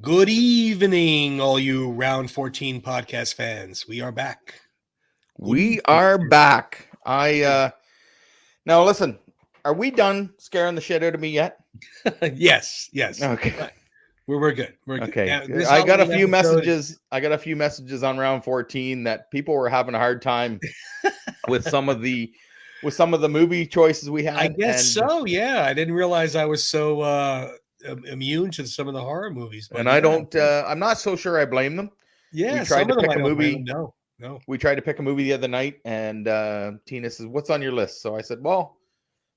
Good evening, all you Round 14 podcast fans. We are back. Good We evening. are back. Now listen, are we done scaring the shit out of me yet? yes. Okay. We're good. We're good. Okay. Now, this I got a Halloween few episode- messages. I got a few messages on round 14 that people were having a hard time with some of the movie choices we had. I guess so. Yeah, I didn't realize I was so immune to some of the horror movies. But And I don't. I'm not so sure I blame them. Yeah, we tried some to of them pick I a don't blame movie. them. No. We tried to pick a movie the other night, and Tina says, "What's on your list?" So I said, "Well,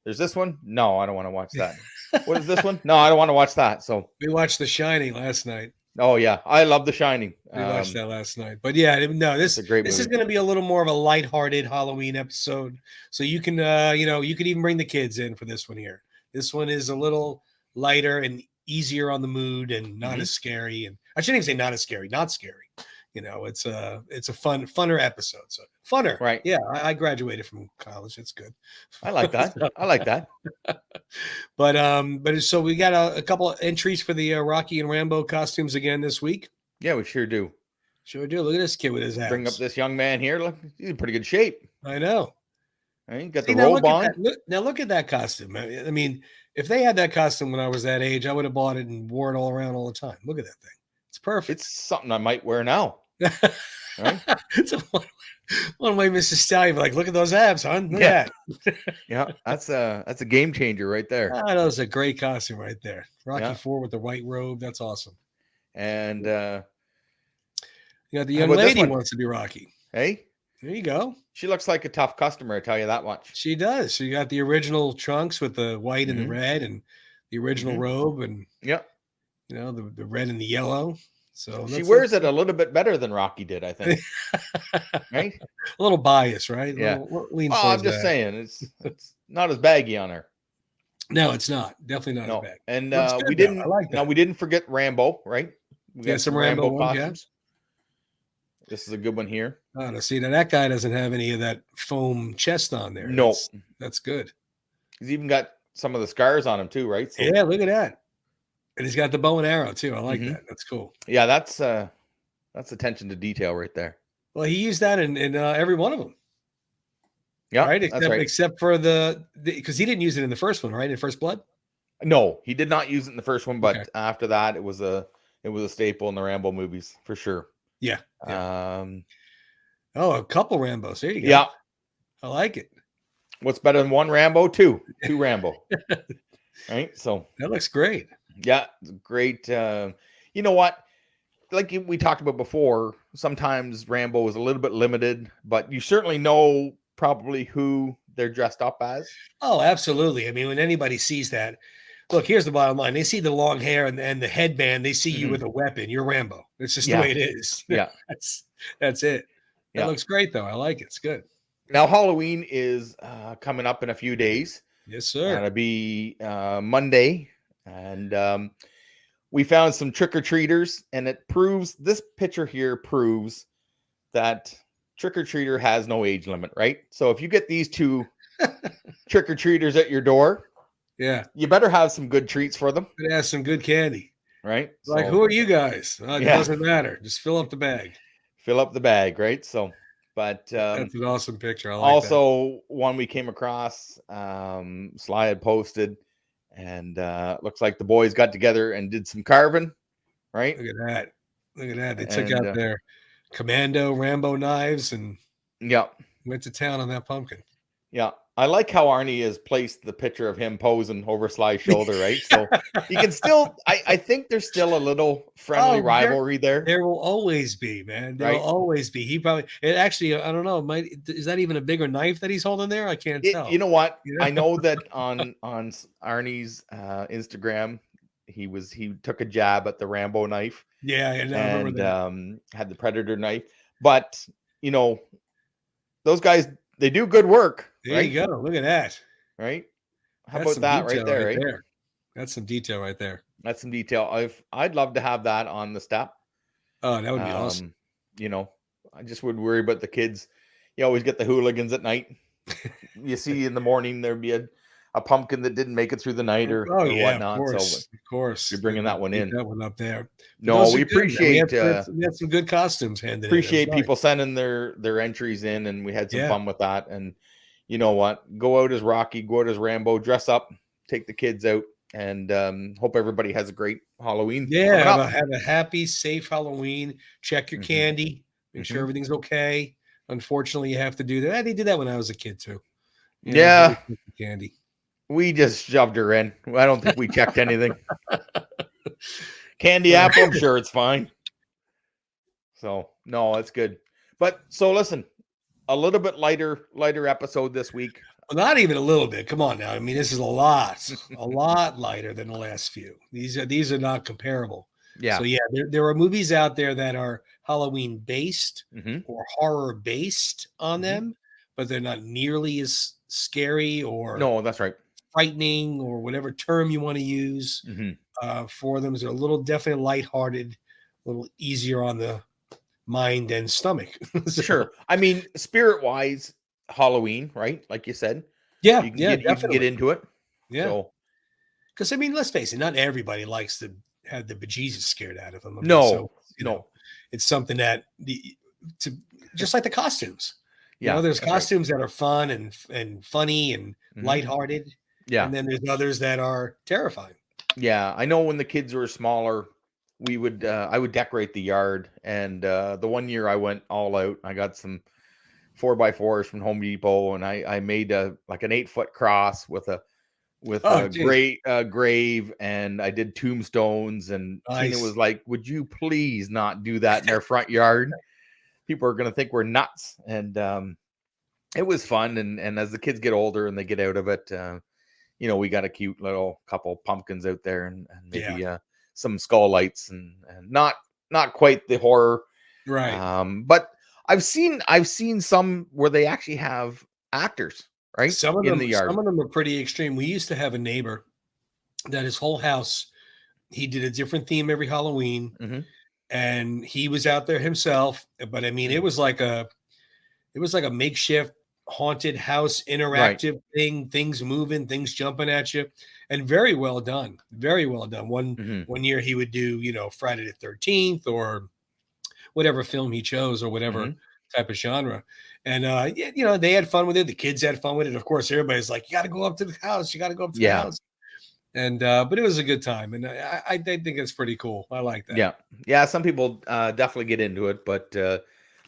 there's this one. No, I don't want to watch that. What is this one? No, I don't want to watch that." So We watched The Shining last night. oh yeah, I love The Shining. We watched that last night. But yeah, no, this a great this movie. is going to be a little more of a lighthearted Halloween episode. So you can you could even bring the kids in for this one here. This one is a little lighter and easier on the mood and not as scary. And I shouldn't even say not as scary, not scary. It's a funner episode. So funner. Right. Yeah, I graduated from college. It's good. I like that. I like that. But so we got a couple of entries for the Rocky and Rambo costumes again this week. Yeah, we sure do. Sure do. Look at this kid with his abs. Bring up this young man here. Look, he's in pretty good shape. I know. Right? Got See, the robe on. Now look at that costume. I mean, if they had that costume when I was that age, I would have bought it and wore it all around all the time. Look at that thing. It's perfect. It's something I might wear now. Right? It's one way Mrs. Stallion be like, look at those abs, hon. Look at that. Yeah, that's a game changer right there. That was a great costume right there. Rocky Yeah. IV with the white robe. That's awesome. And you got the young lady wants to be Rocky. Hey, there you go. She looks like a tough customer, I tell you that much. She does. So you got the original trunks with the white and the red, and the original robe, and the red and the yellow. So she wears it a little bit better than Rocky did, I think. Right? A little bias, right? Yeah. I'm just saying, it's not as baggy on her. No, it's not. Definitely not as bad. And we didn't. we didn't forget Rambo, right? We got some Rambo costumes. Yeah. This is a good one here. Oh, no, see, now that guy doesn't have any of that foam chest on there. No, that's good. He's even got some of the scars on him too, right? So, yeah, look at that. And he's got the bow and arrow too. I like that. That's cool. Yeah, that's attention to detail right there. Well, he used that in every one of them. Yeah, right. Except for because he didn't use it in the first one, right? In First Blood. No, he did not use it in the first one, but after that, it was a staple in the Rambo movies for sure. Yeah. A couple Rambos. There you go. Yeah, I like it. What's better than one Rambo? Two Rambo. Right. So that looks great. Yeah, great. You know what? Like we talked about before, sometimes Rambo is a little bit limited, but you certainly know probably who they're dressed up as. Oh, absolutely. I mean, when anybody sees that, look, here's the bottom line. They see the long hair and the headband. They see you with a weapon. You're Rambo. It's just the way it is. Yeah. That's it. That looks great, though. I like it. It's good. Now, Halloween is coming up in a few days. Yes, sir. It'll be Monday. And we found some trick-or-treaters, and this picture here proves that trick-or-treater has no age limit, right? So if you get these two trick-or-treaters at your door, you better have some good treats for them. Better have some good candy. Right? Like, who are you guys? It doesn't matter. Just fill up the bag. Fill up the bag, right? So, but that's an awesome picture. I like also, one we came across, Sly had posted, and looks like the boys got together and did some carving, right? Look at that. They took out their Commando Rambo knives and went to town on that pumpkin. Yeah. I like how Arnie has placed the picture of him posing over Sly's shoulder, right? So you can still, I think there's still a little friendly rivalry there. There will always be, man. There will always be. I don't know. Is that even a bigger knife that he's holding there? I can't tell. You know what? I know that on Arnie's Instagram, he took a jab at the Rambo knife. Yeah, I remember that. Had the Predator knife. But, those guys, they do good work. There you go. Look at that. Right? How about that right there, right? That's some detail right there. That's some detail. I'd love to have that on the step. Oh, that would be awesome. I just would worry about the kids. You always get the hooligans at night. You see in the morning there'd be a a pumpkin that didn't make it through the night Oh or yeah, of whatnot. So course, of course. you're bringing that one Keep in. that one up there. But No, those are we good, man. We had some good costumes handed in. It was appreciate nice. people sending their entries in, and we had some Yeah, fun with that. And you know what? Go out as Rocky, go out as Rambo, dress up, take the kids out, and hope everybody has a great Halloween yeah. coming up. Have a happy, safe Halloween. Check your hmm candy. Make sure hmm everything's okay. Unfortunately, you have to do that. They did that when I was a kid too. Always Yeah, check your candy. we just shoved her in. I don't think we checked anything. Candy Uh, apple, I'm sure it's fine. So no, it's good. But so listen, a little bit lighter episode this week. well, not even a little bit. Come on now. I mean, this is a lot lighter than the last few. These are not comparable. So Yeah. yeah, there are movies out there that are Halloween based hmm or horror based on hmm them, but they're not nearly as scary or No, that's right. frightening or whatever term you want to use hmm for them. They're a little definitely lighthearted, a little easier on the mind and stomach. So Sure. I mean, spirit wise, Halloween, right? Like you said, yeah, yeah, you can get definitely. into it. Yeah. So Because I mean, let's face it, not everybody likes to have the bejesus scared out of them. I mean, so no, you know, no. it's something that to just like the costumes. Yeah, There's that's right. costumes that are fun and funny and hmm lighthearted, Yeah. and then there's others that are terrifying. Yeah. I know when the kids were smaller, we would I would decorate the yard. And the one year I went all out, I got some 4x4s from Home Depot, and I made a like an 8-foot cross with Oh, a geez, great grave, and I did tombstones. And Tina nice. was like, "Would you please not do that in our front yard? People are going to think we're nuts." And it was fun. And as the kids get older and they get out of it, we got a cute little couple pumpkins out there, and Yeah, maybe some skull lights, and not quite the horror. right. But I've seen some where they actually have actors right in the Some yard. of them are pretty extreme. We used to have a neighbor that his whole house, he did a different theme every Halloween, hmm and he was out there himself. But I mean, it was like a makeshift haunted house Right. interactive thing, things moving, things jumping at you, and very well done. Very well done. hmm One year he would do, Friday the 13th or whatever film he chose or whatever hmm type of genre. And yeah, they had fun with it. The kids had fun with it. Of course, everybody's like, you got to go up to the house. You got to go up to the Yeah. house. And but it was a good time, and I think it's pretty cool. I like that. Yeah. Yeah. Some people definitely get into it, but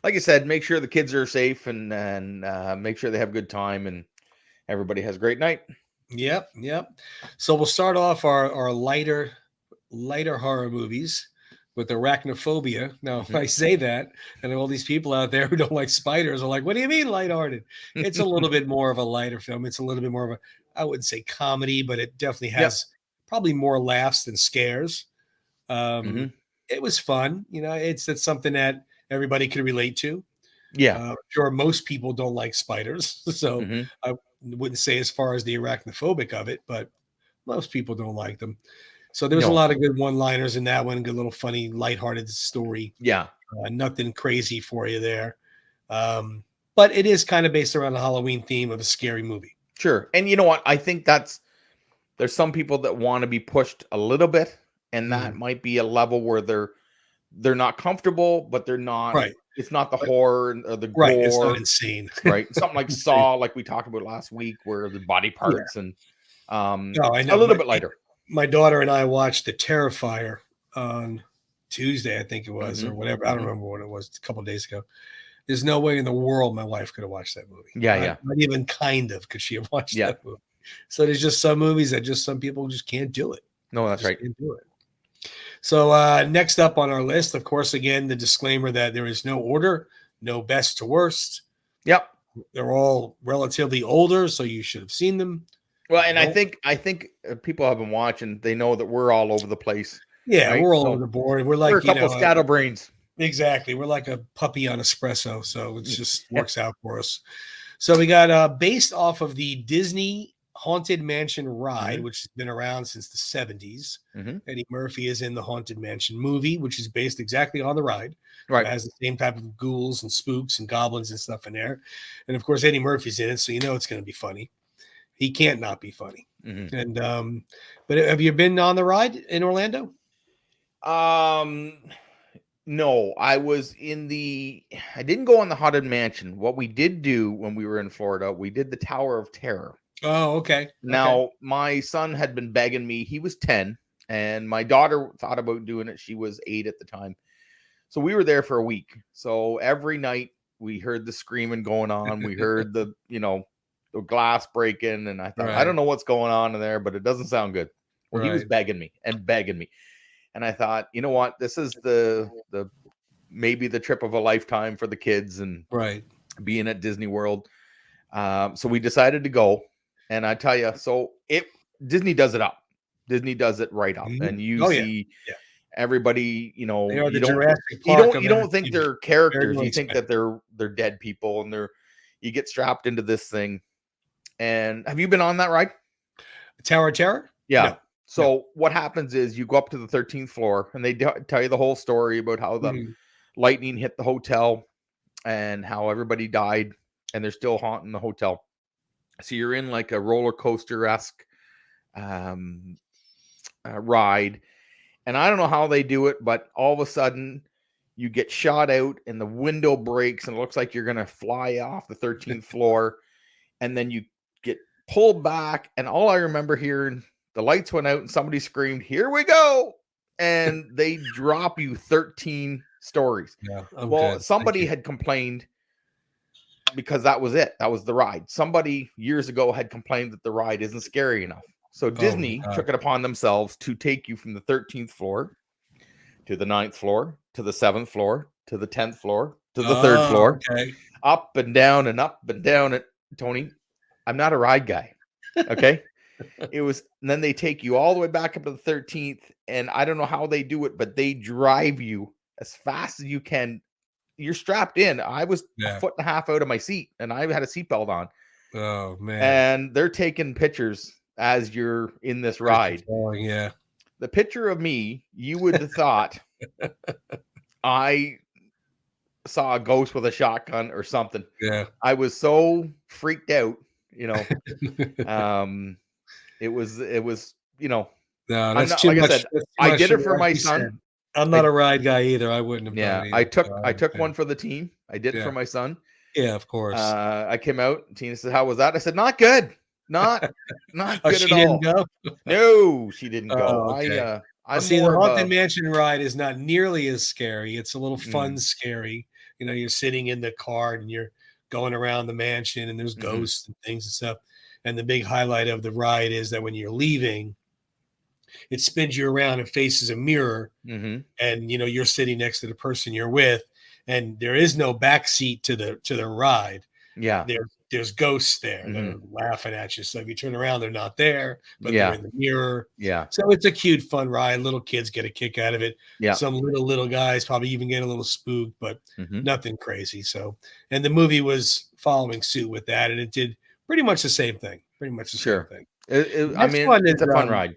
like I said, make sure the kids are safe, and make sure they have a good time, and everybody has a great night. Yep, yep. So we'll start off our lighter horror movies with arachnophobia. Now hmm I say that, and all these people out there who don't like spiders are like, "What do you mean lighthearted?" It's a little bit more of a lighter film. It's a little bit more of a, I wouldn't say comedy, but it definitely Yep. has probably more laughs than scares. hmm It was fun. It's something that everybody could relate to. Yeah. Sure, most people don't like spiders, so hmm I wouldn't say as far as the arachnophobic of it, but most people don't like them. So there was a No. lot of good one-liners in that one, good little funny, lighthearted story. Yeah. Nothing crazy for you there, but it is kind of based around the Halloween theme of a scary movie. Sure. And you know what? I think there's some people that want to be pushed a little bit, and that Mm, might be a level where they're not comfortable, but they're not. right, It's not the but horror or the right, it's not gore, insane. right? Something like Saw, like we talked about last week, where the body Yeah, parts and no, I a know. little bit lighter. My daughter and I watched The Terrifier on Tuesday, I think it was, hmm or whatever. I don't hmm remember what it was. A couple of days ago. There's no way in the world my wife could have watched that movie. Yeah, yeah, Not even kind of could she have watched yeah. that movie. So there's just some movies that just some people just can't do it. No, that's Just right. can't do it. So next up on our list, of course, again, the disclaimer that there is no order, no best to worst. Yep. They're all relatively older, so you should have seen them. Well, If you and I don't, think people have been watching. They know that we're all over the place, yeah, right? we're all over So the board. We're we're a like, couple scatterbrains. exactly. We're like a puppy on espresso, so it just works out for us. So we got based off of the Disney Haunted Mansion ride, hmm which has been around since the 70s. hmm Eddie Murphy is in the Haunted Mansion movie, which is based exactly on the ride. So it Right. has the same type of ghouls and spooks and goblins and stuff in there. And of course, Eddie Murphy's in it, so you know it's going to be funny. he can't not be funny. Mhm. And but have you been on the ride in Orlando? No, I didn't go on the Haunted Mansion. What we did do when we were in Florida, we did the Tower of Terror. Oh, okay. Now, my son had been begging me. He was 10, and my daughter thought about doing it. She was 8 at the time. So we were there for a week. So every night we heard the screaming going on. We heard the glass breaking, and I thought, I don't Right. know what's going on in there, but it doesn't sound good. Well, he was Right. begging me and begging me. And I thought, you know what? This is the maybe the trip of a lifetime for the kids and Right. being at Disney World. So we decided to go. And I tell you, Disney does it up. Disney does it right up. And you Oh, yeah. see Yeah. everybody, They are the you don't Jurassic Park of you don't think entertainment. they're characters. Very You think that they're dead people, and you get strapped into this thing. And have you been on that ride? Tower of Terror? Yeah. No. So what happens is you go up to the 13th floor, and they tell you the whole story about how the Mhm. lightning hit the hotel and how everybody died, and they're still haunting the hotel. So you're in like a roller coaster-esque ride, and I don't know how they do it, but all of a sudden you get shot out, and the window breaks, and it looks like you're gonna fly off the 13th floor, and then you get pulled back, and all I remember hearing, the lights went out and somebody screamed, "Here we go!" And they drop you 13 stories. Yeah, I'm Well, good. Thank somebody you. had complained because that was it. That was the ride. Somebody years ago had complained that the ride isn't scary enough. So Oh my Disney God. took it upon themselves to take you from the 13th floor to the 9th floor, to the 7th floor, to the 10th floor, to the 3rd Oh, floor, okay. up and down and up and down. And Tony, I'm not a ride guy. Okay. And then they take you all the way back up to the 13th. And I don't know how they do it, but they drive you as fast as you can. You're strapped in. I was a Yeah. foot and a half out of my seat, and I had a seatbelt on. Oh man. And they're taking pictures as you're in this As you're ride. falling, yeah. The picture of me, you would have thought I saw a ghost with a shotgun or something. Yeah. I was so freaked out, you know. It was, No, I'm that's not, too like I much. said, That's too I much. did it for Like my you son. said, I'm not I a ride guy either. I wouldn't have done Yeah, it I either. took So I took one understand. for the team. I did it for Yeah. my son. Yeah, of course. I came out. Tina said, "How was that?" I said, "Not good. Not Oh, good at she didn't all." go? No, she didn't go. Oh, okay. Well, I'm see, the more of Haunted a Mansion ride is not nearly as scary. It's a little fun mm, scary. You're sitting in the car and you're going around the mansion and there's mhm, ghosts and things and stuff. And the big highlight of the ride is that when you're leaving, it spins you around and faces a mirror, mhm. and you're sitting next to the person you're with, and there is no back seat to the ride. Yeah. There's ghosts there that Mhm. are laughing at you. So if you turn around, they're not there, but they're Yeah. in the mirror. Yeah. So it's a cute, fun ride. Little kids get a kick out of it. Yeah. Some little guys probably even get a little spooked, but Mhm. nothing crazy. So, and the movie was following suit with that, and it did pretty much the same thing. Pretty much the same Sure. thing. It I Next mean, one is it's a fun ride.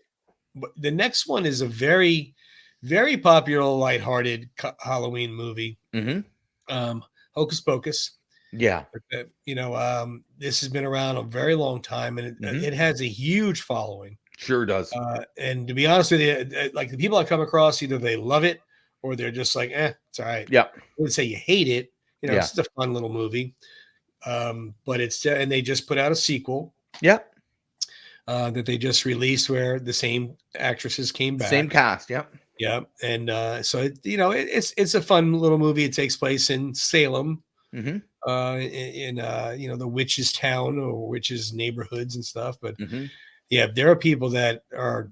the next one is a very, very popular, lighthearted Halloween movie. Mhm. Um, Hocus Pocus. Yeah. This has been around a very long time, and Mhm. it has a huge following. Sure does. And to be honest with you, like the people I come across, either they love it or they're just like, it's all right. Yeah. I wouldn't say you hate it. Yeah. It's just a fun little movie. But and they just put out a sequel Yeah. that they just released where the same actresses came Same back. cast. Yep. Yeah, and so it's a fun little movie. It takes place in Salem, Mhm. in the witches town or witches neighborhoods and stuff. But Mhm. yeah, there are people that are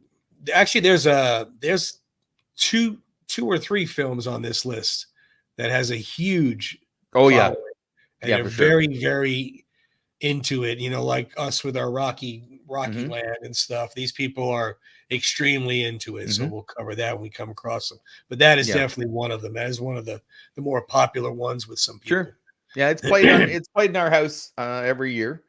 actually there's two or three films on this list that has a huge Oh yeah. following, and Yeah, they're for sure. very, very into it, like us with our Rocky Mhm. Land and stuff. These people are extremely into it. So Mhm. we'll cover that when we come across them. But that is Yeah. definitely one of them. That is one of the more popular ones with some Sure. people. Yeah, it's played in our house every year.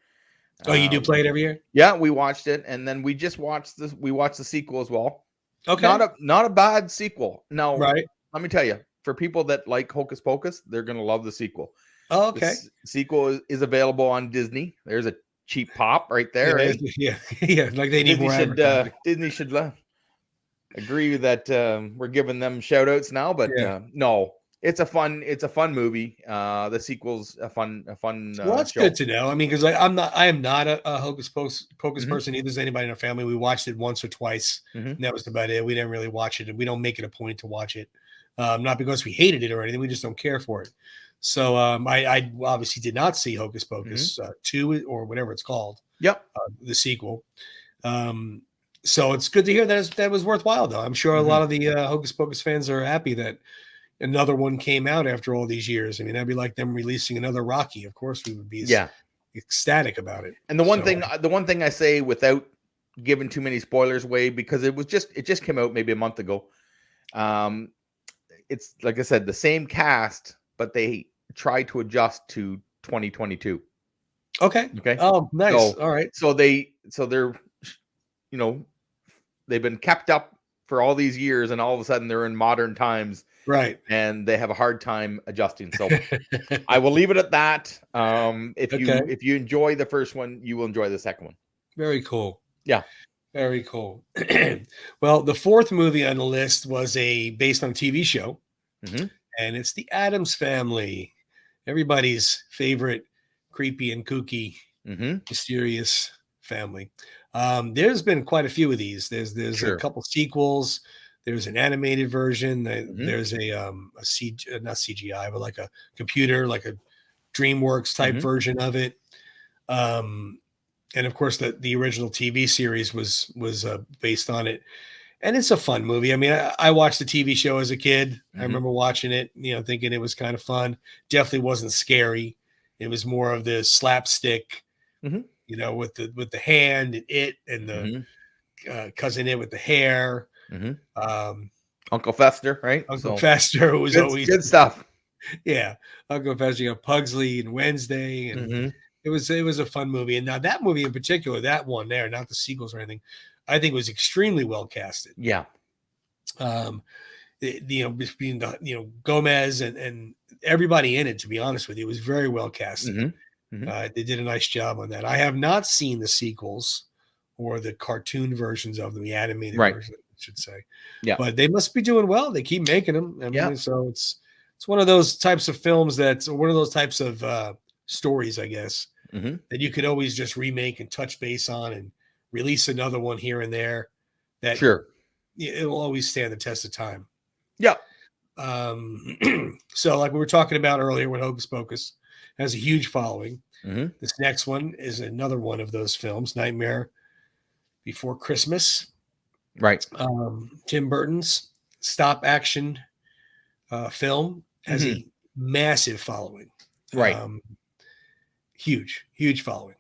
Oh, you do play it every year? Yeah, we watched it, and then we watched the sequel as well. Okay. Not a bad sequel. Now, Right. let me tell you, for people that like Hocus Pocus, they're gonna love the sequel. Oh, The okay. sequel is available on Disney. There's a cheap pop right there, Yeah, right? yeah, yeah. Like they need more advertising. Disney should agree that we're giving them shout outs now, but Yeah. no, it's a fun movie. The sequel's a fun Well, that's show. good to know. I mean, because I am not a Hocus Pocus Mhm. person. Neither is anybody in our family. We watched it once or twice, Mhm. and that was about it. We didn't really watch it, and we don't make it a point to watch it. Not because we hated it or anything. We just don't care for it. So I obviously did not see Hocus Mhm. Pocus 2 or whatever it's called, Yep. the sequel. Um, so it's good to hear that was worthwhile, though. I'm sure a Mhm. lot of the Hocus Pocus fans are happy that another one came out after all these years. I mean, that'd be like them releasing another Rocky. Of course, we would be Yeah. ecstatic about it. And So the one thing I say without giving too many spoilers away, because it just came out maybe a month ago. It's like I said, the same cast, but they tried to adjust to 2022. okay. Okay. Oh, nice. So All right. they're you know, they've been kept up for all these years, and all of a sudden they're in modern times Right. and they have a hard time adjusting. So I will leave it at that. Okay. If you enjoy the first one, you will enjoy the second one. Very cool. Yeah. Very cool. Well, the fourth movie on the list was based on a TV show, Mhm. and it's The Addams Family. Everybody's favorite creepy and kooky, Mhm. mysterious family. There's been quite a few of these. There's a Sure. couple sequels. There's an animated version. Mhm. There's a not CGI, but like a computer, like a DreamWorks type Mhm. version of it. Um, and of course, the original TV series was based on it, and it's a fun movie. I mean, I watched the TV show as a kid. I Mhm. remember watching it, thinking it was kind of fun. Definitely wasn't scary. It was more of the slapstick, Mhm. with the hand and it and the Mhm. cousin it with the hair. Mhm. Um, Uncle Fester, right? Uncle So Fester was always, good stuff. yeah, Uncle Fester, Pugsley and Wednesday, and Mhm. it was a fun movie. And now that movie in particular, that one there, not the sequels or anything, I think was extremely well casted. Yeah. Um, between the Gomez and everybody in it, to be honest with you, it was very well casted. Mhm. Mhm. They did a nice job on that. I have not seen the sequels or the cartoon versions of them, the animated Right. version, I should say, Yeah. but they must be doing well. They keep making them. I Yeah. mean, so it's one of those types of films that's one of those types of stories, I guess, Mhm. that you could always just remake and touch base on and release another one here and there. That Sure. it will always stand the test of time. Yeah. So like we were talking about earlier, when Hocus Pocus has a huge following. Mhm. This next one is another one of those films, Nightmare Before Christmas. Right. Tim Burton's stop action film has Mhm. a massive following. Right. Um, huge following.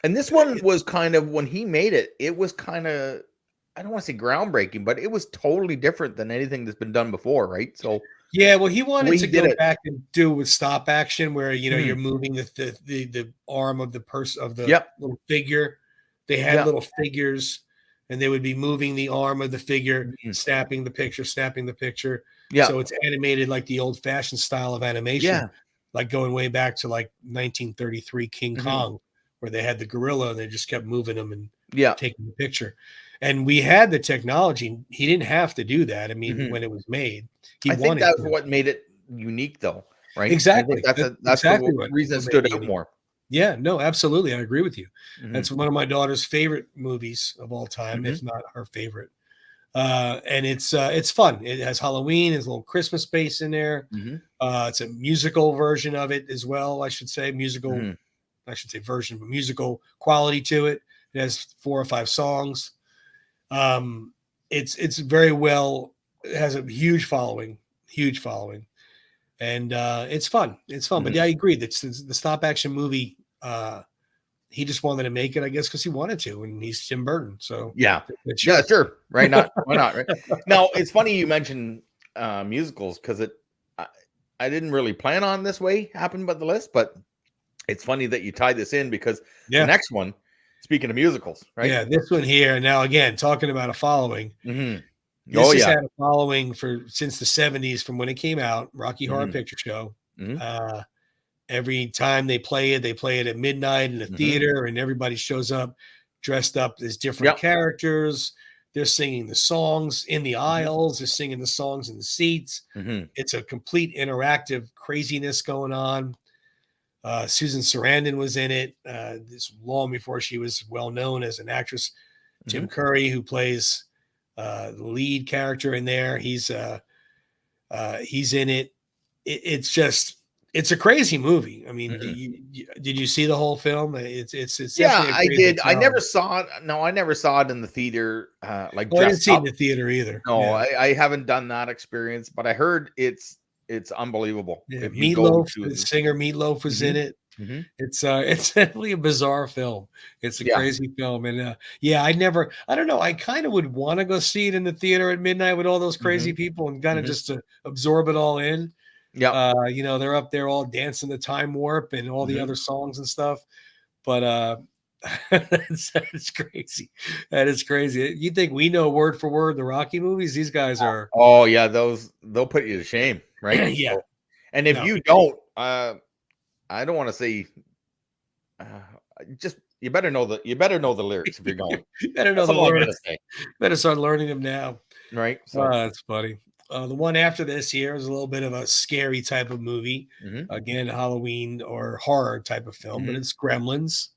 And this one was kind of, when he made it, it was kind of, I don't want to say groundbreaking, but it was totally different than anything that's been done before, right? So Yeah, well, he the way wanted he to did go it. back and do with stop action, where you're Mhm. moving the arm of the person, of the Yep. little figure. They had Yep. little figures, and they would be moving the arm of the figure, Mhm. snapping the picture, snapping the picture. Yeah. So it's animated like the old fashioned style of animation, Yeah. like going way back to like 1933 King Mhm. Kong, where they had the gorilla and they just kept moving them and Yeah. taking the picture. And we had the technology. He didn't have to do that. I mean, Mhm. when it was made, he I think wanted that's to. what made it unique, though, right? I think Exactly. That's that's the exactly reason it what made stood it out unique. more. Yeah, no, absolutely. I agree with you. Mhm. That's one of my daughter's favorite movies of all time, Mhm. if not her favorite. And it's fun. It has Halloween, there's a little Christmas base in there. Mhm. It's a musical version of it as well, I should say. Mhm. I should say version, but musical quality to it. It has 4 or 5 songs. Um, it's very well. It has a huge following, and it's fun. It's fun. But Mhm. yeah, I agree. That's the stop action movie. He just wanted to make it, I guess, because he wanted to, and he's Tim Burton, so Yeah. Yeah, sure. sure. Right, not why not, right? Now, it's funny you mentioned, musicals, 'cause I I didn't really plan on this way happened by the list, but it's funny that you tied this in, because the Yeah, next one, speaking of musicals, right? yeah. This one here now, again, talking about a following. Mhm. Oh, This has yeah. had a following for since the '70s, from when it came out. Rocky Horror Mhm. Picture Show. Mhm. Uh, Every time they play it at midnight in the theater, and everybody shows up dressed up as different characters. They're singing the songs in the aisles. They're singing the songs in the seats. It's a complete interactive craziness going on. Susan Sarandon was in it. This long before she was well known as an actress. Tim Curry, who plays the lead character in there, he's in it. It's a crazy movie. I mean, did you see the whole film? It's definitely a I crazy did. I film. never saw it. No, I never saw it in the theater. Like I didn't see it in up. the theater either. No, Yeah. I haven't done that experience, but I heard it's unbelievable. Yeah. If you go Meatloaf, to the singer Meatloaf was in it. It's definitely a bizarre film. It's a crazy film. And I don't know. I kind of would want to go see it in the theater at midnight with all those crazy people and kind of just to absorb it all in. They're up there all dancing the time warp and all the other songs and stuff. But that's crazy. That is crazy. You think we know word for word the Rocky movies? These guys are. Oh yeah, they'll put you to shame, right? Yeah. So, and if you don't, I don't want to say. Just you better know the lyrics if you're going. You better know That's the all I'm lyrics. gonna say. Better start learning them now. Right. So that's funny. The one after this here is a little bit of a scary type of movie. Again, Halloween or horror type of film, but it's Gremlins.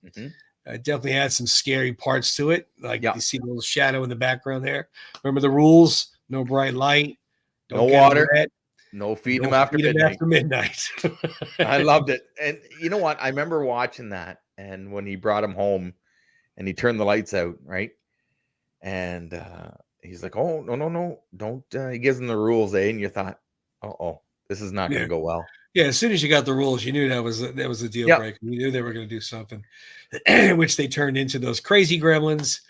Definitely had some scary parts to it. Like you see a little shadow in the background there. Remember the rules: no bright light, no water, no feed them after midnight. I loved it. And you know what? I remember watching that, and when he brought him home and he turned the lights out, right? And he's like, oh, no, don't. He gives them the rules, and you thought, this is not going to go well. Yeah, as soon as you got the rules, you knew that was a deal breaker. You knew they were going to do something, which they turned into those crazy gremlins.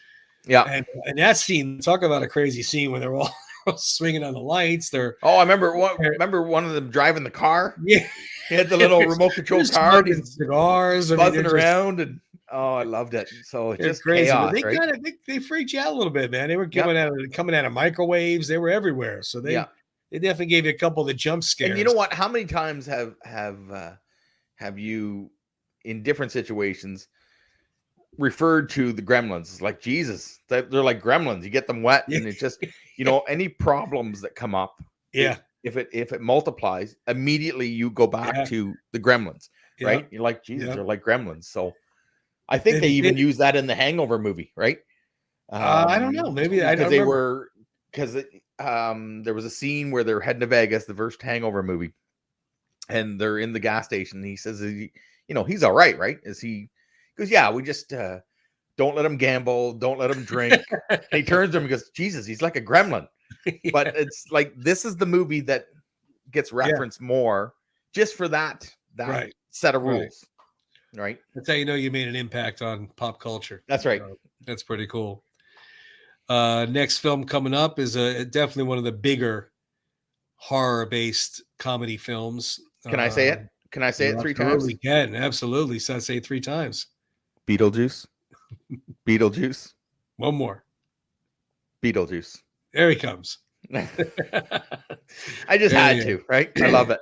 Yeah, and that scene, talk about a crazy scene when they're all swinging on the lights. I remember one of them driving the car. Yeah, he had the little remote control car, and cigars, buzzing around, and I loved it. So it's just crazy. chaos, They right? they freaked you out a little bit, man. They were coming out of microwaves. They were everywhere. So they definitely gave you a couple of the jump scares. And you know what? How many times have you, in different situations, referred to the Gremlins like Jesus? They're like gremlins. You get them wet, and it just any problems that come up. Yeah. If it multiplies, immediately you go back to the Gremlins, right? You're like, Jesus, they're like gremlins. So I think they even use that in the Hangover movie, right? I don't know. Maybe I don't remember. Because there was a scene where they're heading to Vegas, the first Hangover movie, and they're in the gas station. And he says, he's all right, right? He goes, yeah, we just don't let him gamble, don't let him drink. And he turns to him and goes, Jesus, he's like a gremlin. But it's like, this is the movie that gets referenced more just for that set of rules. Right. That's how you know you made an impact on pop culture. That's right. That's pretty cool. Next film coming up is definitely one of the bigger horror-based comedy films. Can I say it? Can I say it 3 times? Absolutely can. Absolutely. So I say it 3 times. Beetlejuice. Beetlejuice. One more. Beetlejuice. There he comes. I just had to, right? I love it.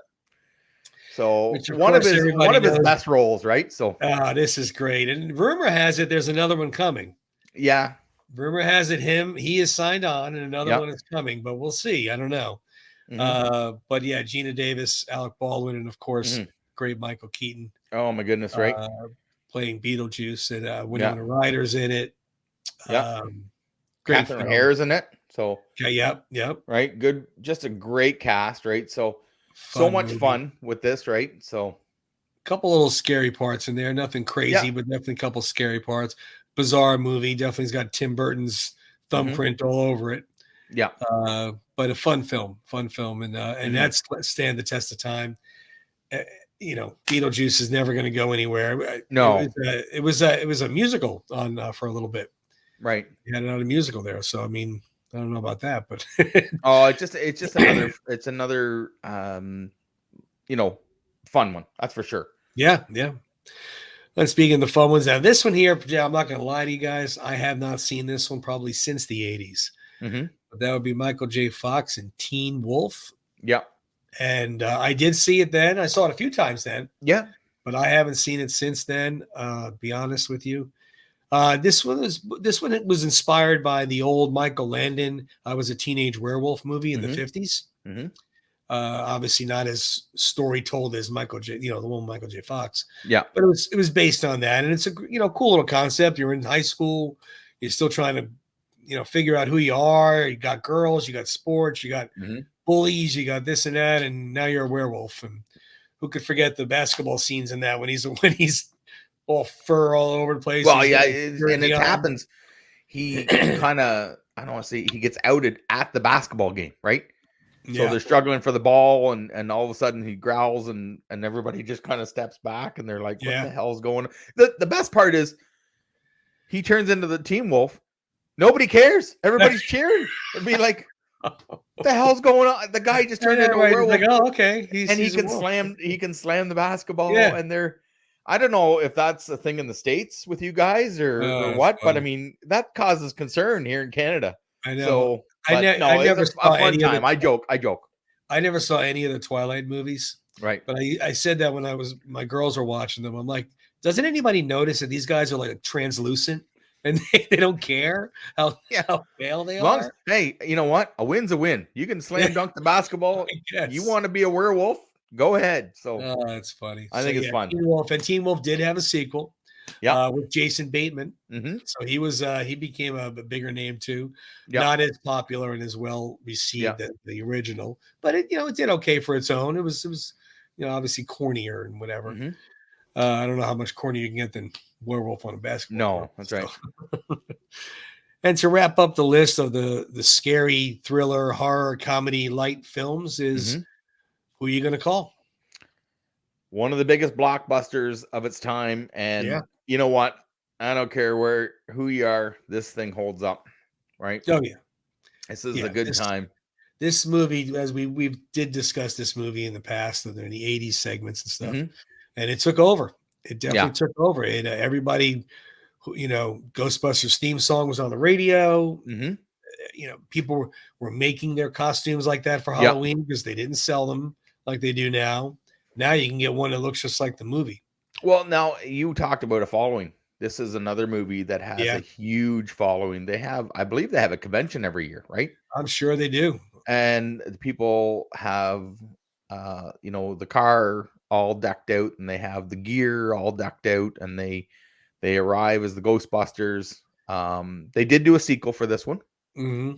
So one of his best roles, right? So this is great. And rumor has it there's another one coming. Yeah. Rumor has it he is signed on and another one is coming, but we'll see. I don't know. But yeah, Gina Davis, Alec Baldwin, and of course, great Michael Keaton. Oh my goodness, right? Playing Beetlejuice, and Winona Ryder's in it. Great Catherine Hare's in it. So yep. Right, good, just a great cast, right? So so much fun with this, right? So a couple little scary parts in there, nothing crazy, but definitely a couple scary parts. Bizarre movie, definitely's got Tim Burton's thumbprint all over it. Yeah, but a fun film, and that's stand the test of time. Beetlejuice is never going to go anywhere. No, it was a musical on for a little bit. Right, you had another musical there, so I mean, I don't know about that, but it's just another fun one. That's for sure. Yeah. And speaking of the fun ones, now this one here, I'm not going to lie to you guys, I have not seen this one probably since the 80s. But that would be Michael J. Fox and Teen Wolf. Yeah. And I did see it then. I saw it a few times then. Yeah. but I haven't seen it since then. Be honest with you. This one was inspired by the old Michael Landon. I was a teenage werewolf movie in the Mhm. 50s. Mhm. Obviously not as story told as Michael J. The one Michael J. Fox, Yeah. but it was based on that, and it's a cool little concept. You're in high school, you're still trying to figure out who you are. You got girls, you got sports, you got Mhm. bullies, you got this and that, and now you're a werewolf. And who could forget the basketball scenes in that when he's all fur all over the place. Well, He's yeah, got his and jersey it on. happens. He kind of, I don't want to say, he gets outed at the basketball game, right? So Yeah, they're struggling for the ball, and all of a sudden he growls, and everybody just kind of steps back, and they're like, "What yeah. the hell's going on?" The best part is he turns into the Team Wolf. Nobody cares. Everybody's cheering. It'd be like, "What the hell's going on?" The guy just And turned into a everybody's like, werewolf, "Oh, okay, and he he's a can wolf." slam the basketball, Yeah, and they're. I don't know if that's a thing in the States with you guys or that's what, but I funny. mean that causes concern here in Canada. I know. So, but I no, it's never a saw fun any of the time. I joke. I never saw any of the Twilight movies, Right. but I said that when my girls were watching them. I'm like, doesn't anybody notice that these guys are like translucent and they don't care how Yeah. pale they As long as, are? hey, you know what? A win's a win. You can Yeah, slam dunk the basketball. I You guess. want to be a werewolf? Go ahead. So Oh, that's funny. I So think it's yeah, fun. Teen Wolf did have a sequel Yep. with Jason Bateman. Mm-hmm. So he became a bigger name too, Yep. not as popular and as well received Yep. as the original, but it did okay for its own. It was obviously cornier and whatever. Mm-hmm. I don't know how much cornier you can get than Werewolf on a Basketball Court. No, that's right. And to wrap up the list of the scary thriller horror comedy light films is Mm-hmm. Who Are You Gonna Call? One of the biggest blockbusters of its time. Yeah. And you know what? I don't care who you are. This thing holds up, right? Oh yeah. This is Yeah. a good This time. this movie, as we did discuss this movie in the past, in the 80s segments and stuff, Mm-hmm. and it took over. It Yeah. definitely took over. It everybody, Ghostbusters theme song was on the radio. Mm-hmm. People were making their costumes like that for Yep. Halloween because they didn't sell them like they do now. Now you can get one that looks just like the movie. Well, now you talked about a following. This is another movie that has a Yeah, huge following. I believe they have a convention every year, right? I'm sure they do. And the people have, the car all decked out, and they have the gear all decked out, and they arrive as the Ghostbusters. They did do a sequel for this one. Hmm.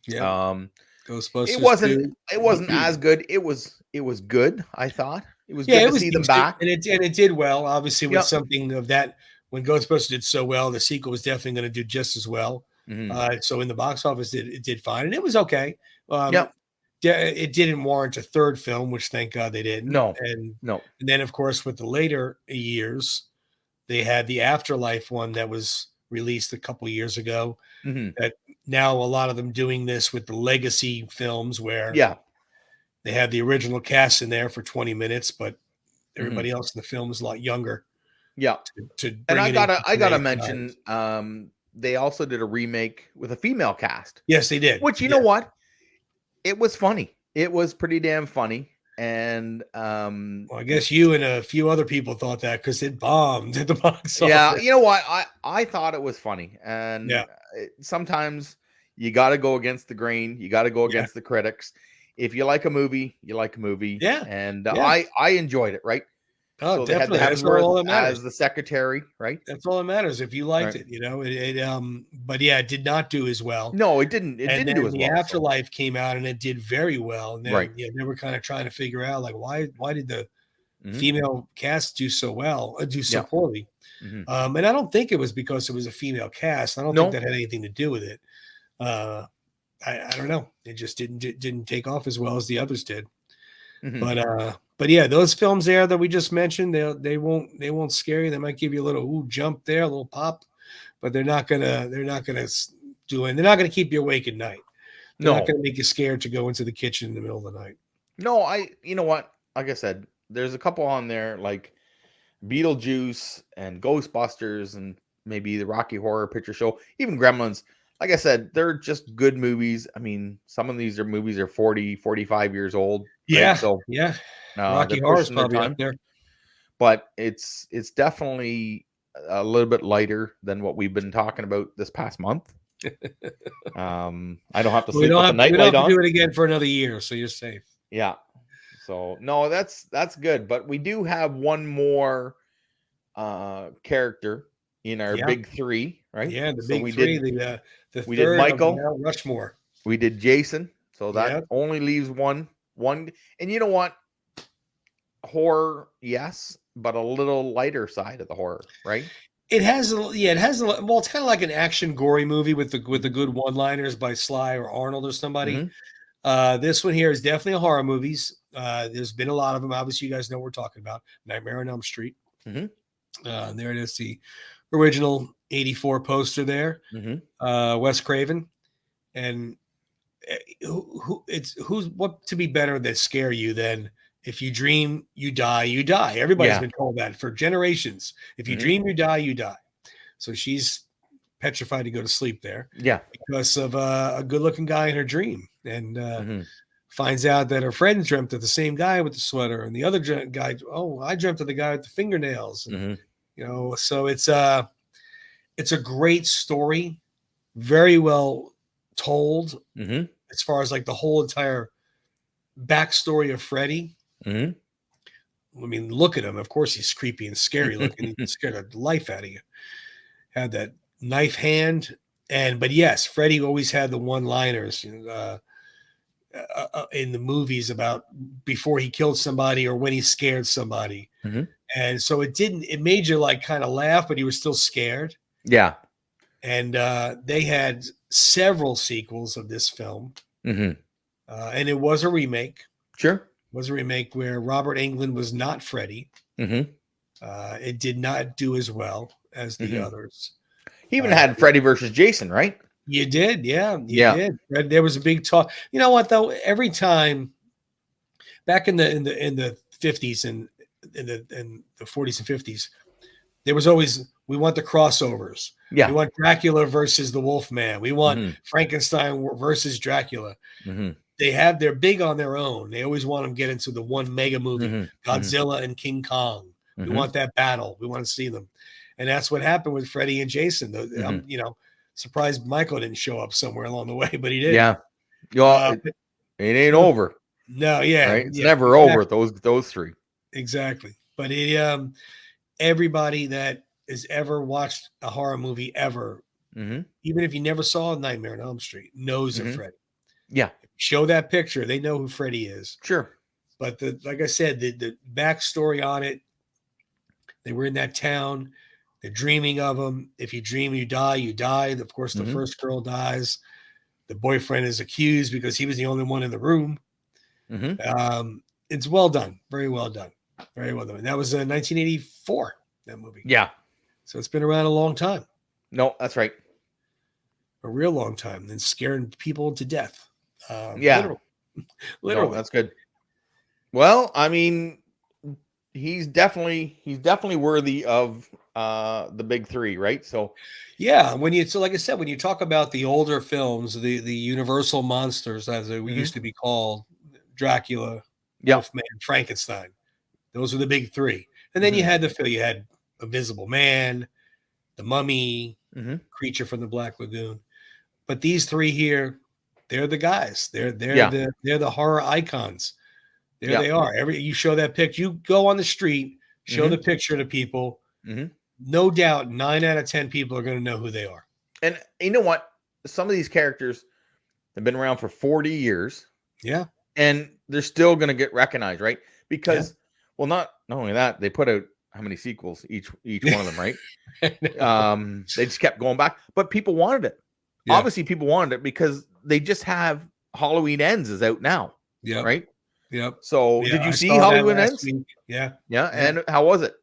Yeah, Um, it Ghostbusters wasn't 2. it wasn't as good. It was good. I thought it was Yeah, good it to was see them decent, back. and it did well. Obviously, with Yep. something of that, when Ghostbusters did so well, the sequel was definitely going to do just as well. Hmm. So in the box office, it did fine, and it was okay. Yep. It didn't warrant a third film, which thank God they didn't. No. And No. then, of course, with the later years, they had the Afterlife one that was released a couple years ago. Hmm. That now a lot of them doing this with the legacy films where Yeah. they have the original cast in there for 20 minutes, but Hmm. everybody else in the film is a lot younger Yeah. to And bring I it into gotta today's mention, times. they also did a remake with a female cast, Yes, they did. which, you Yeah. know what? It was funny. It was pretty damn funny. And Well, I guess you and a few other people thought that because it bombed at the box yeah, office. you know what? I thought it was funny. And Yeah. sometimes you got to go against the grain. You got to go Yeah. against the critics. If you like a movie, you like a movie. Yeah. And Yeah. I enjoyed it, right? Oh, So they had definitely. That's all that matters. as the secretary, right? That's all that matters. If you liked Right. it, but yeah, it did not do as well. No, it didn't. It And didn't do then as the well. So, Afterlife came out and it did very well. And right. then they were kind of trying to figure out like why did the Hmm. female cast do so well, do so Yeah. poorly? Hmm. And I don't think it was because it was a female cast. I don't think No. that had anything to do with it. Uh, I don't know. It just didn't take off as well as the others did. Hmm. But yeah, those films there that we just mentioned, they won't scare you. They might give you a little jump there, a little pop, but they're not gonna do it. They're not gonna keep you awake at night. They're not No. gonna make you scared to go into the kitchen in the middle of the night. No, you know what? Like I said, there's a couple on there like Beetlejuice and Ghostbusters and maybe the Rocky Horror Picture Show, even Gremlins. Like I said, they're just good movies. I mean, some of these movies are 40, 45 years old. Right? Yeah, So yeah. they're Rocky Horror is pushing their probably up time. there. but it's definitely a little bit lighter than what we've been talking about this past month. I don't have to We sleep don't with the have we don't nightlight have to on. do it again for another year, so you're safe. Yeah. So no, that's good. But we do have one more character in our Yeah, big three, right? yeah, the So big three, the we did third of Michael, Mount Rushmore. we did Jason. So that Yeah, only leaves one. And you know what? Horror, yes, but a little lighter side of the horror, right? it has well, it's kind of like an action gory movie with the good one-liners by Sly or Arnold or somebody. Mm-hmm. This one here is definitely a horror movies. There's been a lot of them. Obviously, you guys know what we're talking about. Nightmare on Elm Street. Mm-hmm. There it is, the original '84 poster there. Mm-hmm. Wes Craven, and who's what to be better that scare you than if you dream you die, you die. Everybody's Yeah. been told that for generations. If you Mm-hmm. dream you die, you die. So she's petrified to go to sleep there Yeah. because of a good-looking guy in her dream, and Mm-hmm. finds out that her friend dreamt of the same guy with the sweater, and the other guy, oh, I dreamt of the guy with the fingernails, and Mm-hmm. so it's a great story, very well told Mm-hmm. as far as like the whole entire backstory of Freddie. Mm-hmm. I mean, look at him. Of course, he's creepy and scary looking. He scared the life out of you. Had that knife hand, but yes, Freddie always had the one-liners in the movies about before he killed somebody or when he scared somebody, Mm-hmm. and so it made you like kind of laugh, but he was still scared. Yeah. And they had several sequels of this film, Mm-hmm. And it was a remake. Sure. It was a remake where Robert Englund was not Freddie. Mm-hmm. It did not do as well as the Mm-hmm. others. He even had Freddy versus Jason, right? You did, yeah, you Yeah. did. There was a big talk. You know what though? Every time back in the 50s and in the 40s and 50s, there was always, we want the crossovers. Yeah. We want Dracula versus the Wolfman. We want Mm-hmm. Frankenstein versus Dracula. Mm-hmm. They're big on their own. They always want them to get into the one mega movie, Mm-hmm. Godzilla and King Kong. Mm-hmm. We want that battle. We want to see them. And that's what happened with Freddie and Jason. I'm, surprised Michael didn't show up somewhere along the way, but he did. Yeah. It ain't over. No, yeah. Right? It's yeah, never over, those three. Exactly. But everybody that has ever watched a horror movie ever, Mm-hmm. even if you never saw Nightmare on Elm Street, knows of Mm-hmm. Freddy. Yeah. Show that picture, they know who Freddy is. Sure. But like I said, the backstory on it, they were in that town. They're dreaming of him. If you dream, you die, you die. Of course, the Mm-hmm. first girl dies. The boyfriend is accused because he was the only one in the room. Mm-hmm. It's well done. Very well done. Very well done. And that was 1984, that movie. Yeah. So it's been around a long time. No, that's right. A real long time. And scaring people to death. Yeah. Literally. No, that's good. Well, I mean, he's definitely worthy of the big three, right? So yeah, like I said, when you talk about the older films, the Universal monsters, as they used to be called, Dracula, Wolfman, Frankenstein, those were the big three. And then you had Invisible Man, The Mummy, Creature from the Black Lagoon. But these three here, they're the guys. They're the horror icons. There they are. You show that picture, you go on the street, show the picture to people. No doubt 9 out of 10 people are going to know who they are. And you know what? Some of these characters have been around for 40 years. Yeah. And they're still going to get recognized, right? Because, well, not only that, they put out how many sequels, each one of them, right? They just kept going back. But people wanted it. Yeah. Obviously, people wanted it because they just have Halloween Ends is out now. Yeah. Right? Yep. So did you see Halloween Ends? Yeah. Yeah. And how was it?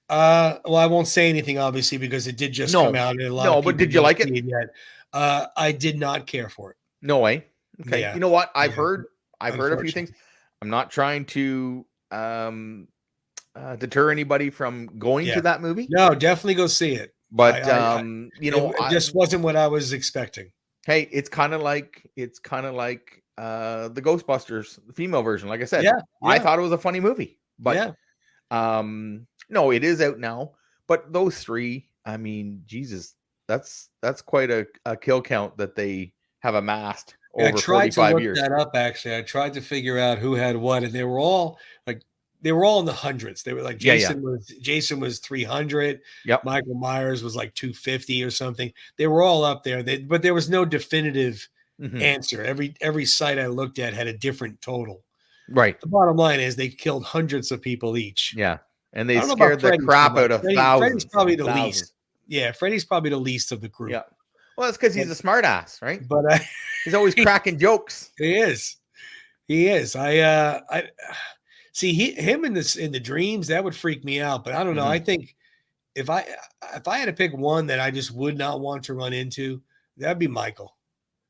Well, I won't say anything, obviously, because it did just come out. And but did you like it? Yet. I did not care for it. No way. Okay. Yeah. You know what? I've heard a few things. I'm not trying to deter anybody from going to that movie. No, definitely go see it. But it just wasn't what I was expecting. Hey, it's kind of like the Ghostbusters, the female version. Like I said, I thought it was a funny movie, but No, it is out now. But those three, I mean, Jesus, that's quite a kill count that they have amassed Yeah, I over tried to 45 look years. that up actually. I tried to figure out who had what, and they were all in the hundreds. They were like Yeah. Jason was 300, Yep. Michael Myers was like 250 or something. They were all up there. But there was no definitive Mhm. answer. Every site I looked at had a different total. Right. The bottom line is they killed hundreds of people each. Yeah. And I they don't know about scared the Freddy too crap much. out of Freddy's thousands probably and the least. thousands. Yeah, Freddy's probably the least of the group. Yeah. Well, it's because But he's a smart ass, right? but He's always cracking jokes. he is. He is. I see him in the dreams that would freak me out. But I don't know. I Mhm. think if I had to pick one that I just would not want to run into, that'd be Michael.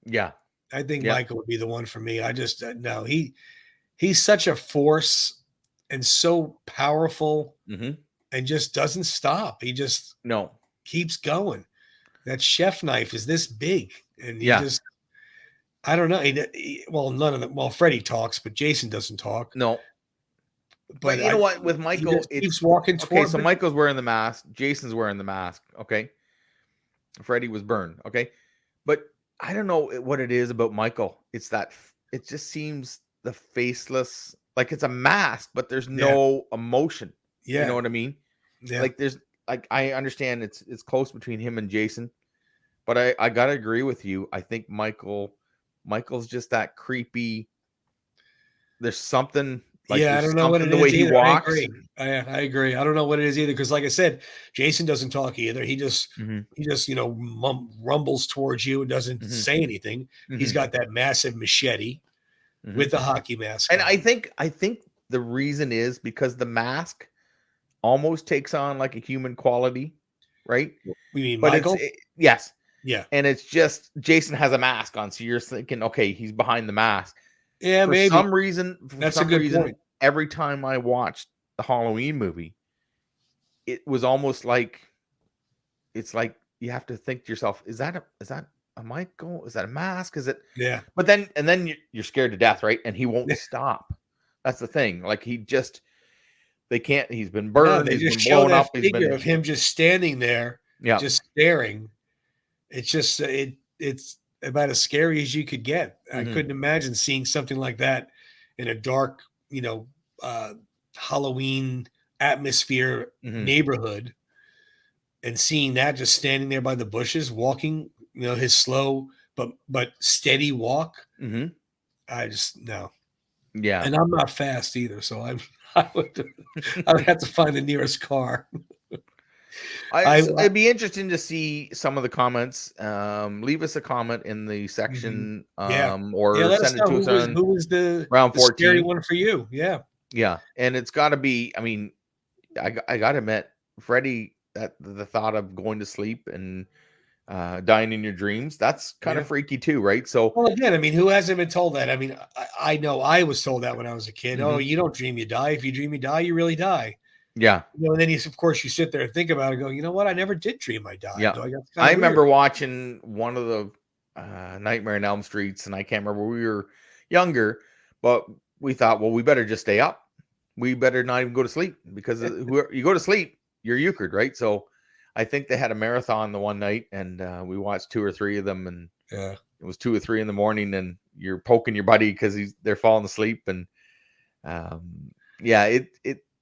Yeah. I think Yeah. Michael would be the one for me. I just no. He's such a force and so powerful Mhm. and just doesn't stop. He just No. keeps going. That chef knife is this big, and he Yeah. just I don't know. Well, none of them. Well, Freddy talks, but Jason doesn't talk. No. But But you know what? With he Michael, just keeps it's walking okay. toward. So But Michael's wearing the mask. Jason's wearing the mask. Okay. Freddy was burned. Okay. But I don't know what it is about Michael. It's that it just seems the faceless, like it's a mask, but there's yeah, no emotion. You know yeah, what I mean? yeah, Like there's like I understand it's close between him and Jason, but I gotta agree with you. I think Michael's just that creepy. There's something like yeah. I there's don't know what something it the way is he either. I walks. agree. I agree. I don't know what it is either because, like I said, Jason doesn't talk either. Hmm. He just rumbles towards you and doesn't Hmm. say anything. He's Hmm. got that massive machete Hmm. with the hockey mask And on. I think the reason is because the mask almost takes on like a human quality, right? We mean But Michael? yes, Yeah, and it's just Jason has a mask on, so you're thinking, okay, he's behind the mask. yeah, For maybe. some reason, That's a good point. every time I watched the Halloween movie, it was almost like it's like you have to think to yourself, is that a Michael? Is that a mask? Is it? Yeah. But then you're scared to death, right? And he won't stop. That's the thing. Like they can't. He's been No, burned. they He's just been show blown that up. He's figure been of him just standing there, yeah. just staring. It's just it's about as scary as you could get. I Hmm. couldn't imagine seeing something like that in a dark, uh, Halloween atmosphere Hmm. neighborhood and seeing that just standing there by the bushes, walking, his slow but steady walk. Hmm. I just no. Yeah. And I'm not fast either, so I would I would have to find the nearest car. I It'd be interesting to see some of the comments. Leave us a comment in the Mhm. section, Yeah. Yeah, or let us send it know to us on who was the round scary 14. one for you. Yeah. Yeah, and it's got to be. I mean, I got to admit, Freddie, that the thought of going to sleep and dying in your dreams, that's kind Yeah. of freaky too, right? So, Well, again, I mean, who hasn't been told that? I mean, I know I was told that when I was a kid. Oh, mhm, you don't dream you die. If you dream you die, you really die. yeah, And then of course you sit there and think about it, go, you know what? I never did dream I died. yeah. Though that's kind I of weird. remember watching one of the Nightmare on Elm Streets, and I can't remember. We were younger, but we thought, well, we better just stay up. We better not even go to sleep because whoever you go to sleep, you're euchred, right? So, I think they had a marathon the one night, and we watched 2 or 3 of them, and Yeah. it was 2 or 3 in the morning, and you're poking your buddy because they're falling asleep, and yeah, it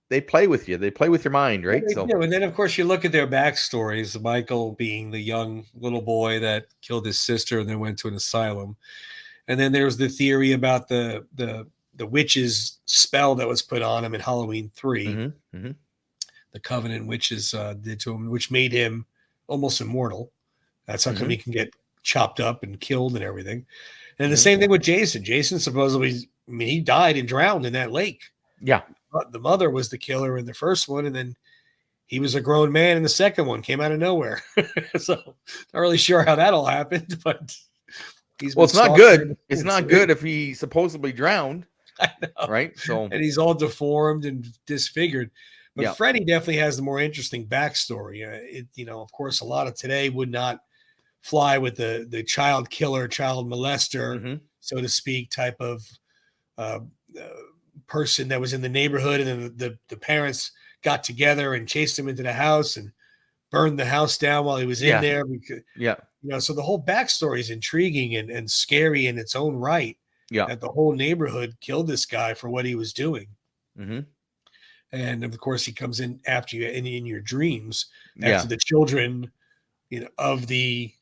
they play with you, they play with your mind, Yeah, right? they So, do. And then, of course, you look at their backstories. Michael being the young little boy that killed his sister and then went to an asylum. And then there's the theory about the witch's spell that was put on him in Halloween 3. hmm. Hmm. The Covenant witches did to him, which made him almost immortal. That's how come Hmm. he can get chopped up and killed and everything. And the Hmm. same thing with Jason. Jason supposedly, I mean, he died and drowned in that lake. Yeah, But the mother was the killer in the first one, and then he was a grown man in the second one, came out of nowhere. So not really sure how that all happened, but he's well, been it's not stalking her good, in it's the not three. good if he supposedly drowned, I know. right? So, And he's all deformed and disfigured. But yeah. Freddie definitely has the more interesting backstory. Of course, a lot of today would not fly with the child killer, child molester, Hmm. so to speak, type of uh, uh, person that was in the neighborhood, and then the parents got together and chased him into the house and burned the house down while he was in there. Because, so the whole backstory is intriguing and scary in its own right. Yeah. That the whole neighborhood killed this guy for what he was doing. Mm-hmm. And of course, he comes in after you in your dreams after the children, of the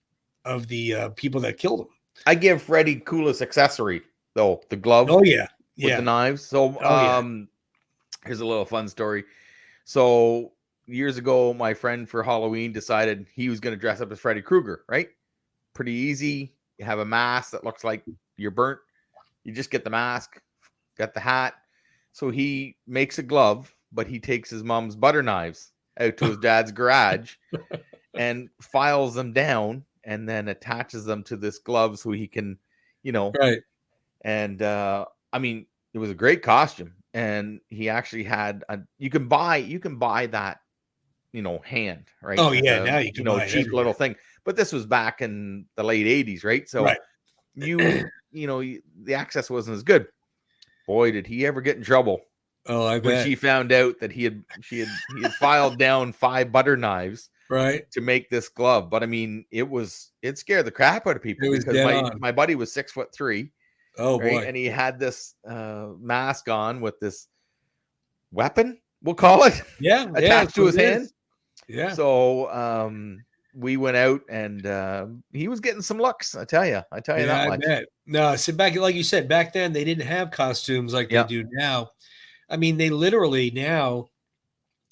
people that killed him. I give Freddie coolest accessory though, the glove. Oh yeah, with the knives. So here's a little fun story. So years ago, my friend for Halloween decided he was going to dress up as Freddie Krueger. Right? Pretty easy. You have a mask that looks like you're burnt. You just get the mask, got the hat. So he makes a glove, but he takes his mom's butter knives out to his dad's garage and files them down and then attaches them to this glove so he can, right. And I mean, it was a great costume, and he actually had you can buy that, hand, right? Oh yeah, now you can buy cheap little thing. But this was back in the late 80s, right? So the access wasn't as good. Boy, did he ever get in trouble. Oh, I bet. When she found out that he had filed down 5 butter knives, right, to make this glove. But I mean, it scared the crap out of people because my buddy was 6'3". Oh right? boy. And he had this mask on with this weapon, we'll call it, attached to his hand. Yeah. So we went out and he was getting some looks. I tell you that much. I bet. No, so back, like you said, back then they didn't have costumes like they do now. I mean, they literally now,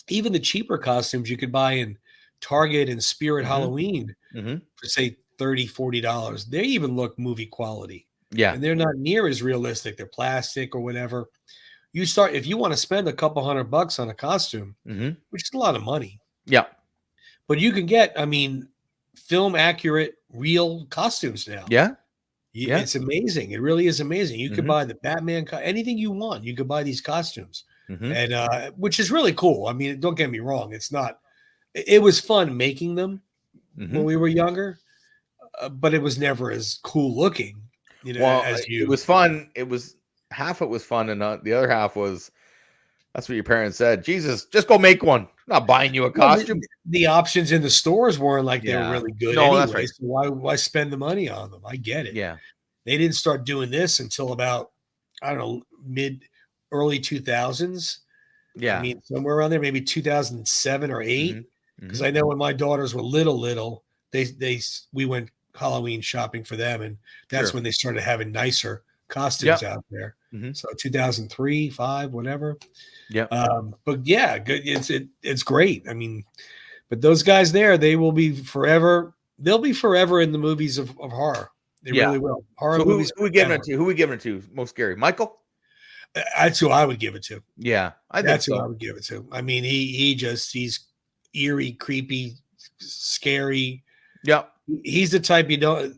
even the cheaper costumes you could buy in Target and Spirit Halloween for say $30, $40. They even look movie quality. Yeah. And they're not near as realistic. They're plastic or whatever. If you want to spend a couple $100 on a costume, which is a lot of money. Yeah. But you can get, film accurate, real costumes now. Yeah. It's amazing. It really is amazing. You could buy the Batman, anything you want. You could buy these costumes, and which is really cool. I mean, don't get me wrong. It was fun making them when we were younger, but it was never as cool looking. It was fun. It was half. It was fun, and the other half was. That's what your parents said. Jesus, just go make one. I'm not buying you a costume. The options in the stores weren't like they were really good anyway. That's right. So why spend the money on them? I get it. Yeah. They didn't start doing this until about, I don't know, early 2000s. Yeah. I mean, somewhere around there, maybe 2007 or 8. Because I know when my daughters were little, we went Halloween shopping for them, and that's when they started having nicer costumes out there. So 2003, 5, whatever. Yeah. But yeah, good. It's great. I mean, but those guys there, they will be forever. They'll be forever in the movies of horror. They really will. Horror movies. Who we giving it to? Who we giving it to? Most scary, Michael. That's who I would give it to. Yeah, that's who I would give it to. I mean, he's eerie, creepy, scary. Yeah. He's the type you don't.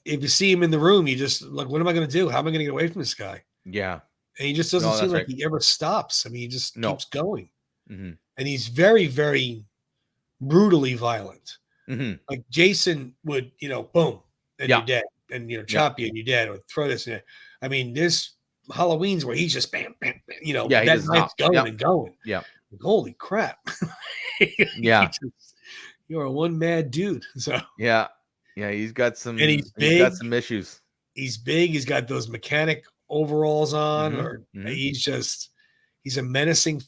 If you see him in the room, you just like, what am I going to do? How am I going to get away from this guy? Yeah. And he just doesn't seem like he ever stops. I mean, he just keeps going. And he's very, very brutally violent. Like Jason would, boom, and you're dead. And, chop you and you're dead, or throw this in there. I mean, there's Halloween's where he's just bam, bam, bam, that knife's going and going. Yeah. Like, holy crap. You're a one mad dude. So yeah, he's got some, and he's big. He's got some issues. He's big. He's got those mechanic overalls on, or he's a menacing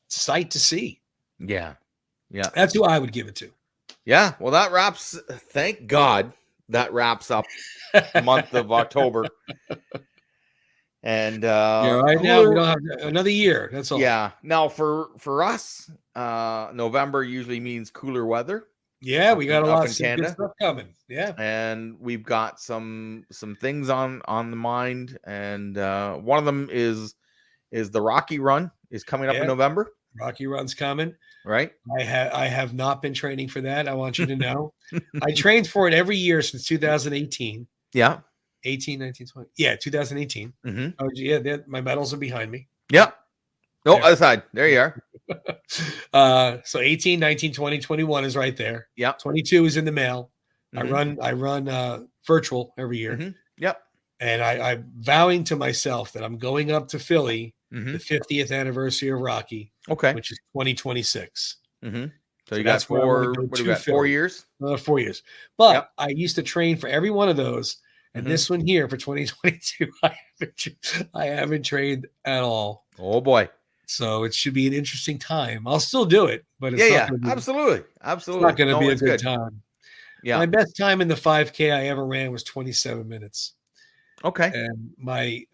sight to see. Yeah. That's who I would give it to. Yeah. Well, thank God that wraps up the month of October. And right now we don't have another year. That's all. Yeah. Now for us, November usually means cooler weather. Yeah, we got a lot of good stuff coming. Yeah, and we've got some things on the mind, and one of them is the Rocky Run is coming up in November. Rocky Run's coming. Right. I have not been training for that. I want you to know. I trained for it every year since 2018. Yeah. 18, 19, 20. Yeah, 2018. Oh, yeah, my medals are behind me. Yep. No, other side. There you are. So 18, 19, 20, 21 is right there. Yeah. 22 is in the mail. I run virtual every year. Yep. And I'm vowing to myself that I'm going up to Philly the 50th anniversary of Rocky, Okay. which is 2026. So you got that's where I want to 4. go What do to we got? 4 Philly. years. 4 years. Yep. But I used to train for every one of those. And this one here for 2022, I haven't trained at all. Oh boy. So it should be an interesting time. I'll still do it, but it's Yeah. not going to be. Absolutely. It's not going to be a it's good good. time. Yeah. My best time in the 5K I ever ran was 27 minutes. Okay. And my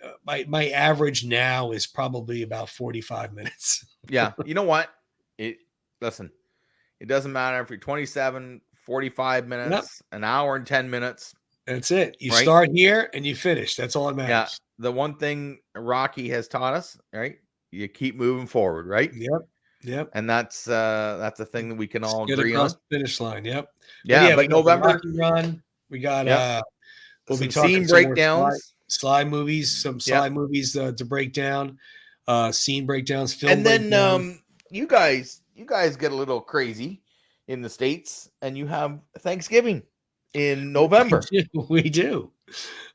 average now is probably about 45 minutes. Yeah. You know what? Listen, it doesn't matter if you're 27, 45 minutes, an hour and 10 minutes. That's it. You right? start here and you finish. That's all that matters. Yeah. The one thing Rocky has taught us, right? You keep moving forward, right? Yep. And that's the thing that we can all Get agree across on. the finish line. Yep. Yeah, But but November, Rocky Run. We got we'll be some talking scene some more breakdowns. Sly movies, some Sly movies to break down, scene breakdowns, film and then breakdowns. you guys get a little crazy in the States, and you have Thanksgiving in November. We do.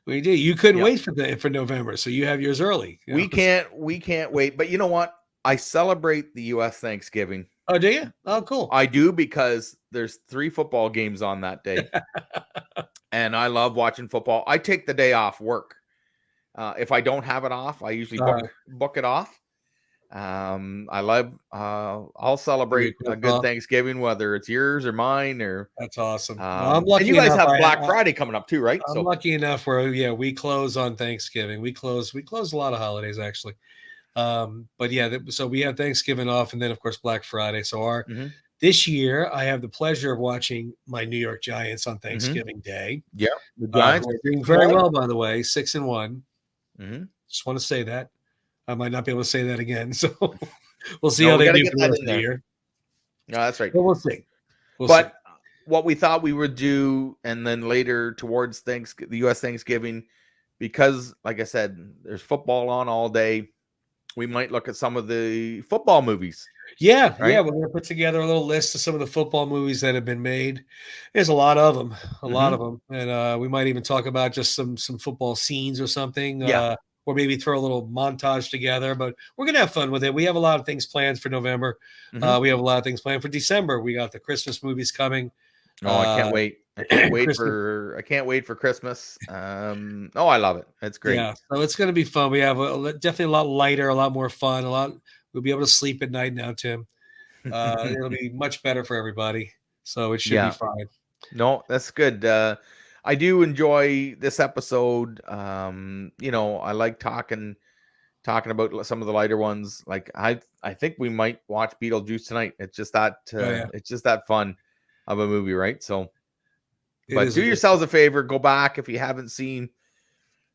You couldn't wait for November, so you have yours early. We can't wait. But you know what? I celebrate the U.S. Thanksgiving. Oh, do you? Oh, cool. I do, because there's 3 football games on that day. And I love watching football. I take the day off work. If I don't have it off, I usually book it off. I'll celebrate a good Thanksgiving, whether it's yours or mine, or that's awesome. Well, I'm lucky. And you guys have Black Friday coming up too, right? I'm lucky enough where we close on Thanksgiving. We close a lot of holidays actually. But yeah, so we have Thanksgiving off, and then of course Black Friday. So this year I have the pleasure of watching my New York Giants on Thanksgiving Day. Yeah, the Giants are doing very well, by the way, 6-1. Just want to say that. I might not be able to say that again, so we'll see how they do for the rest of the year. No, that's right. But we'll see. What we thought we would do, and then later towards the U.S. Thanksgiving, because like I said, there's football on all day. We might look at some of the football movies. Yeah, right? We're going to put together a little list of some of the football movies that have been made. There's a lot of them, and we might even talk about just some football scenes or something. Or maybe throw a little montage together. But we're going to have fun with it. We have a lot of things planned for November. We have a lot of things planned for December. We got the Christmas movies coming. Oh, I can't wait. I can't wait for Christmas. I love it. It's great. Yeah, so it's going to be fun. We have definitely a lot lighter, a lot more fun, we'll be able to sleep at night now, Tim. It'll be much better for everybody. So it should be fine. No, that's good. I do enjoy this episode. I like talking about some of the lighter ones. Like I think we might watch Beetlejuice tonight. It's just that it's just that fun of a movie, right? So, but do yourselves a favor, go back if you haven't seen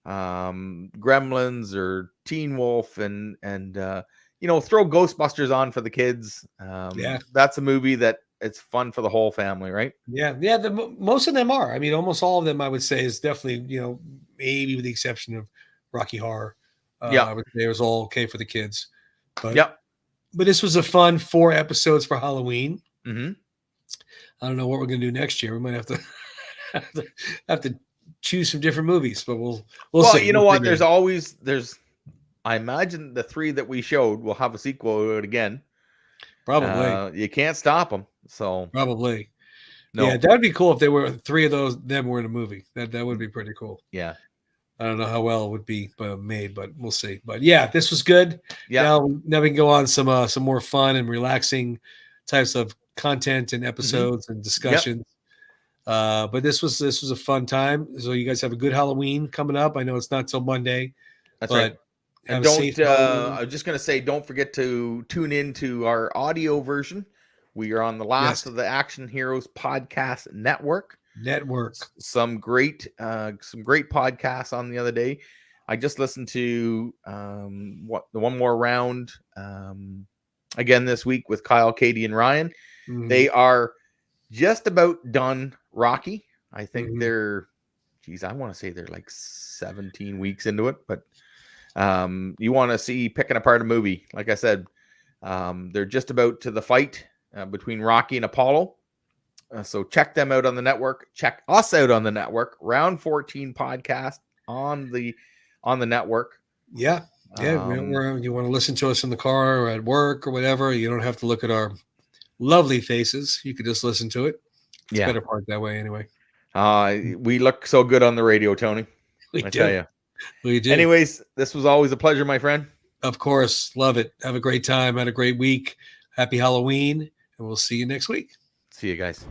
Gremlins or Teen Wolf, and throw Ghostbusters on for the kids. That's a movie that it's fun for the whole family, right? Yeah. Most of them are. I mean, almost all of them, I would say, is definitely, maybe with the exception of Rocky Horror. I would say it was all okay for the kids. But this was a fun 4 episodes for Halloween. I don't know what we're going to do next year. We might have to choose some different movies, but we'll see. You know what? I imagine the 3 that we showed will have a sequel to it again. Probably. You can't stop them. So probably. No. Yeah, that would be cool if they were 3 of them were in a movie. That would be pretty cool. Yeah. I don't know how well it would be made, but we'll see. But yeah, this was good. Yeah. Now we can go on some more fun and relaxing types of content and episodes and discussions. But this was a fun time. So you guys have a good Halloween coming up. I know it's not till Monday. That's right. And I was just going to say, don't forget to tune in to our audio version. We are on the last of the Action Heroes podcast network. Some great podcasts on the other day. I just listened to the One More Round again this week with Kyle, Katie, and Ryan. They are just about done Rocky. I think they're, I want to say they're like 17 weeks into it, but you want to see picking apart a movie. Like I said, they're just about to the fight between Rocky and Apollo. So check them out on the network. Check us out on the network. Round 14 podcast on the network. Yeah. Yeah, you want to listen to us in the car or at work or whatever. You don't have to look at our lovely faces. You could just listen to it. It's better part that way anyway. We look so good on the radio, Tony. We I do. tell you. We do. Anyways, this was always a pleasure, my friend. Of course. Love it. Have a great time. Had a great week. Happy Halloween. And we'll see you next week. See you guys.